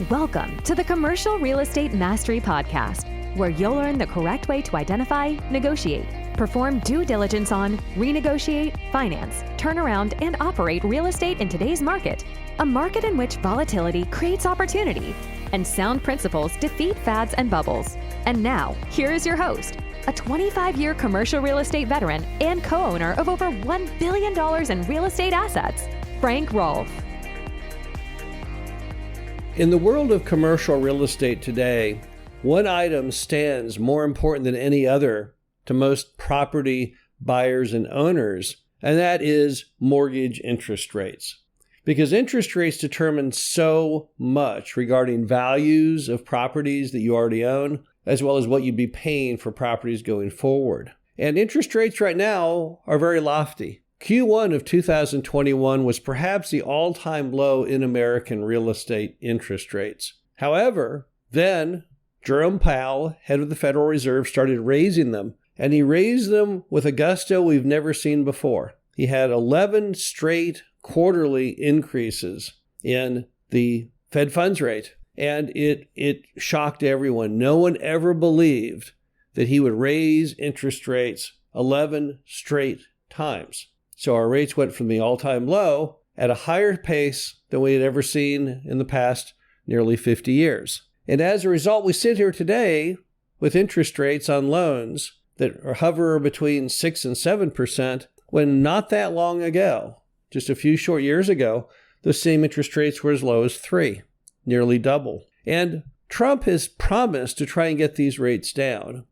Welcome to the Commercial Real Estate Mastery Podcast, where you'll learn the correct way to identify, negotiate, perform due diligence on, renegotiate, finance, turn around, and operate real estate in today's market, a market in which volatility creates opportunity and sound principles defeat fads and bubbles. And now, here is your host, a 25-year commercial real estate veteran and co-owner of over $1 billion in real estate assets, Frank Rolfe. In the world of commercial real estate today, one item stands more important than any other to most property buyers and owners, and that is mortgage interest rates. Because interest rates determine so much regarding values of properties that you already own, as well as what you'd be paying for properties going forward. And interest rates right now are very lofty. Q1 of 2021 was perhaps the all-time low in American real estate interest rates. However, then Jerome Powell, head of the Federal Reserve, started raising them, and he raised them with a gusto we've never seen before. He had 11 straight quarterly increases in the Fed funds rate, and it shocked everyone. No one ever believed that he would raise interest rates 11 straight times. So our rates went from the all-time low at a higher pace than we had ever seen in the past nearly 50 years. And as a result, we sit here today with interest rates on loans that hover between 6 and 7%, when not that long ago, just a few short years ago, those same interest rates were as low as 3, nearly double. And Trump has promised to try and get these rates down.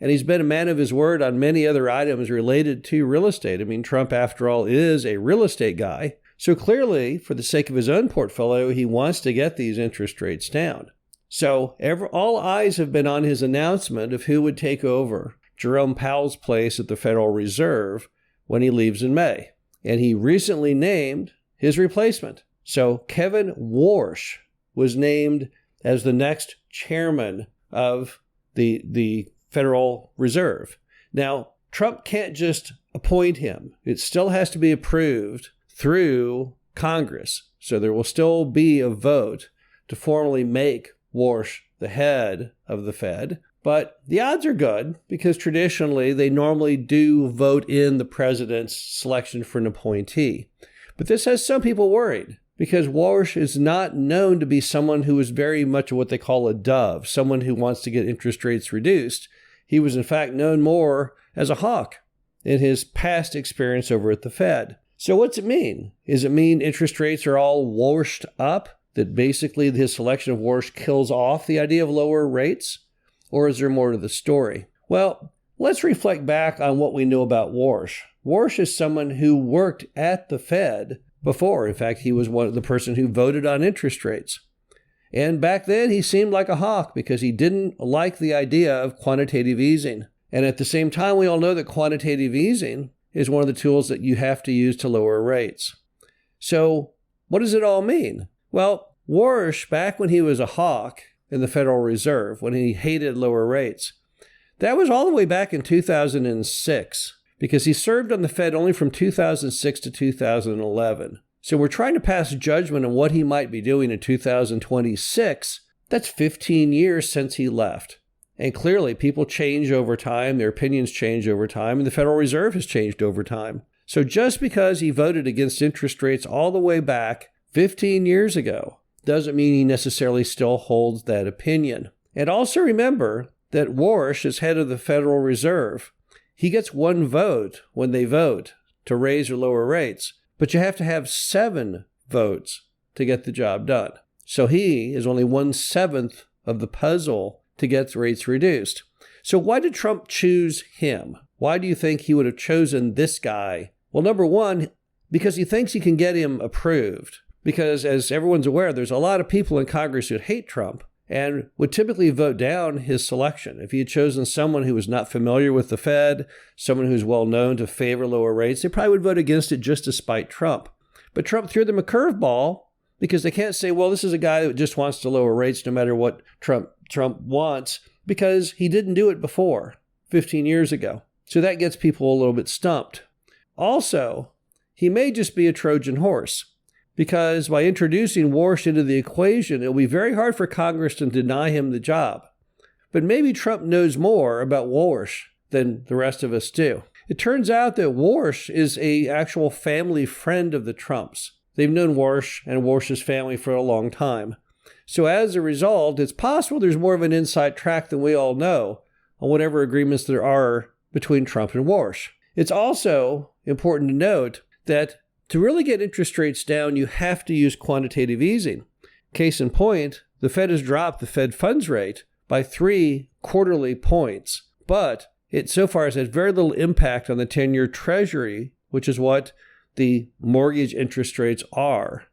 And he's been a man of his word on many other items related to real estate. I mean, Trump, after all, is a real estate guy. So clearly, for the sake of his own portfolio, he wants to get these interest rates down. So all eyes have been on his announcement of who would take over Jerome Powell's place at the Federal Reserve when he leaves in May. And he recently named his replacement. So Kevin Warsh was named as the next chairman of the Federal Reserve. Now, Trump can't just appoint him. It still has to be approved through Congress. So there will still be a vote to formally make Warsh the head of the Fed. But the odds are good because traditionally they normally do vote in the president's selection for an appointee. But this has some people worried because Warsh is not known to be someone who is very much what they call a dove, someone who wants to get interest rates reduced. He was in fact known more as a hawk in his past experience over at the Fed. So what's it mean? Does it mean interest rates are all washed up? That basically his selection of Warsh kills off the idea of lower rates? Or is there more to the story? Well, let's reflect back on what we know about Warsh. Warsh is someone who worked at the Fed before. In fact, he was the person who voted on interest rates. And back then, he seemed like a hawk because he didn't like the idea of quantitative easing. And at the same time, we all know that quantitative easing is one of the tools that you have to use to lower rates. So what does it all mean? Well, Warsh, back when he was a hawk in the Federal Reserve, when he hated lower rates, that was all the way back in 2006 because he served on the Fed only from 2006 to 2011. So we're trying to pass judgment on what he might be doing in 2026. That's 15 years since he left. And clearly, people change over time, their opinions change over time, and the Federal Reserve has changed over time. So just because he voted against interest rates all the way back 15 years ago doesn't mean he necessarily still holds that opinion. And also remember that Warsh, as head of the Federal Reserve, he gets one vote when they vote to raise or lower rates. But you have to have 7 votes to get the job done. So he is only 1/7 of the puzzle to get rates reduced. So why did Trump choose him? Why do you think he would have chosen this guy? Well, number one, because he thinks he can get him approved. Because as everyone's aware, there's a lot of people in Congress who hate Trump and would typically vote down his selection. If he had chosen someone who was not familiar with the Fed, someone who's well known to favor lower rates, they probably would vote against it just to spite Trump. But Trump threw them a curveball because they can't say, well, this is a guy that just wants to lower rates no matter what Trump wants, because he didn't do it before, 15 years ago. So that gets people a little bit stumped. Also, he may just be a Trojan horse. because by introducing Warsh into the equation, it will be very hard for Congress to deny him the job. But maybe Trump knows more about Warsh than the rest of us do. It turns out that Warsh is an actual family friend of the Trumps. They've known Warsh and Warsh's family for a long time. So as a result, it's possible there's more of an inside track than we all know on whatever agreements there are between Trump and Warsh. It's also important to note that to really get interest rates down, you have to use quantitative easing. Case in point, the Fed has dropped the Fed funds rate by 3 quarterly points, but it so far has had very little impact on the 10-year Treasury, which is what the mortgage interest rates are.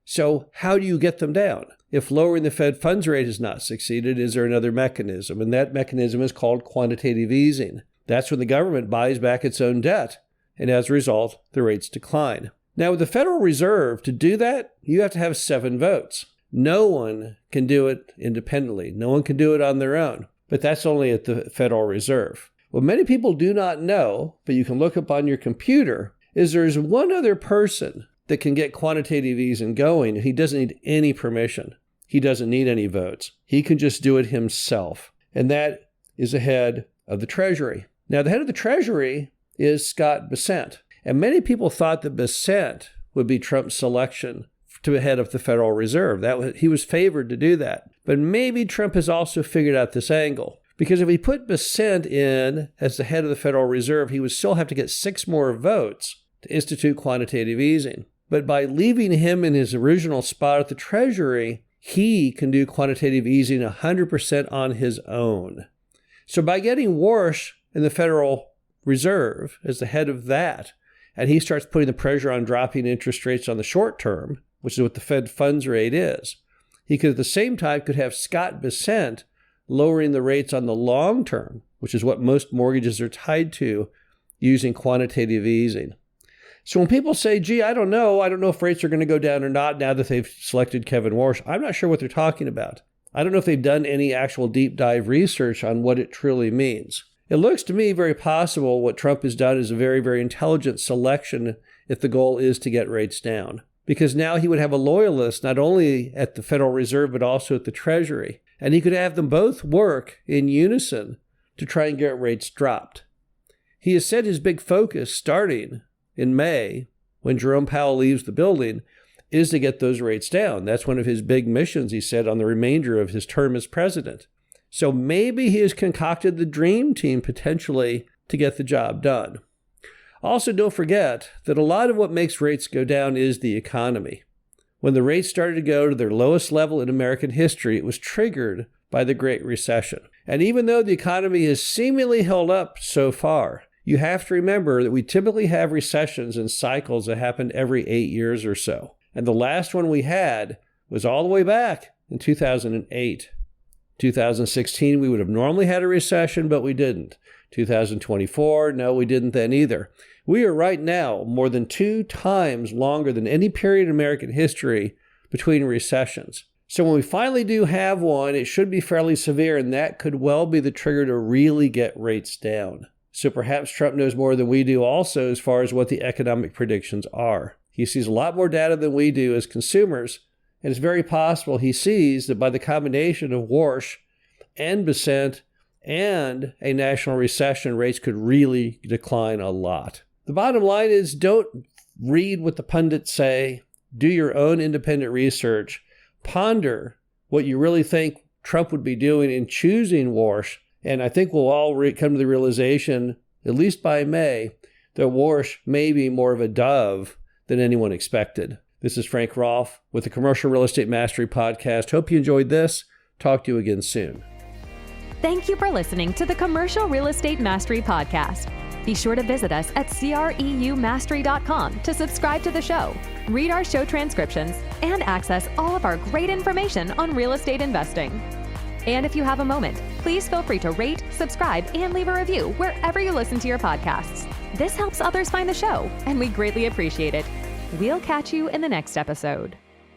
So how do you get them down? If lowering the Fed funds rate has not succeeded, is there another mechanism? And that mechanism is called quantitative easing. That's when the government buys back its own debt, and as a result, the rates decline. Now, with the Federal Reserve, to do that, you have to have 7 votes. No one can do it independently. No one can do it on their own. But that's only at the Federal Reserve. What many people do not know, but you can look up on your computer, is there's one other person that can get quantitative easing going. He doesn't need any permission. He doesn't need any votes. He can just do it himself. And that is the head of the Treasury. Now, the head of the Treasury is Scott Bessent. And many people thought that Bessent would be Trump's selection to head of the Federal Reserve. He was favored to do that. But maybe Trump has also figured out this angle. Because if he put Bessent in as the head of the Federal Reserve, he would still have to get 6 more votes to institute quantitative easing. But by leaving him in his original spot at the Treasury, he can do quantitative easing 100% on his own. So by getting Warsh in the Federal Reserve as the head of that, and he starts putting the pressure on dropping interest rates on the short term, which is what the Fed funds rate is, he could at the same time could have Scott Bessent lowering the rates on the long term, which is what most mortgages are tied to, using quantitative easing. So when people say, gee, I don't know if rates are going to go down or not now that they've selected Kevin Warsh, I'm not sure what they're talking about. I don't know if they've done any actual deep dive research on what it truly means. It looks to me very possible what Trump has done is a very, very intelligent selection if the goal is to get rates down. Because now he would have a loyalist not only at the Federal Reserve but also at the Treasury. And he could have them both work in unison to try and get rates dropped. He has said his big focus starting in May, when Jerome Powell leaves the building, is to get those rates down. That's one of his big missions, he said, on the remainder of his term as president. So maybe he has concocted the dream team potentially to get the job done. Also, don't forget that a lot of what makes rates go down is the economy. When the rates started to go to their lowest level in American history, it was triggered by the Great Recession. And even though the economy has seemingly held up so far, you have to remember that we typically have recessions and cycles that happen every 8 years or so. And the last one we had was all the way back in 2008. 2016, we would have normally had a recession, but we didn't. 2024, no, we didn't then either. We are right now more than 2 times longer than any period in American history between recessions. So when we finally do have one, it should be fairly severe, and that could well be the trigger to really get rates down. So perhaps Trump knows more than we do also as far as what the economic predictions are. He sees a lot more data than we do as consumers, and it's very possible he sees that by the combination of Warsh and Bessent and a national recession, rates could really decline a lot. The bottom line is don't read what the pundits say. Do your own independent research. Ponder what you really think Trump would be doing in choosing Warsh. And I think we'll all come to the realization, at least by May, that Warsh may be more of a dove than anyone expected. This is Frank Rolfe with the Commercial Real Estate Mastery Podcast. Hope you enjoyed this. Talk to you again soon. Thank you for listening to the Commercial Real Estate Mastery Podcast. Be sure to visit us at creumastery.com to subscribe to the show, read our show transcriptions, and access all of our great information on real estate investing. And if you have a moment, please feel free to rate, subscribe, and leave a review wherever you listen to your podcasts. This helps others find the show, and we greatly appreciate it. We'll catch you in the next episode.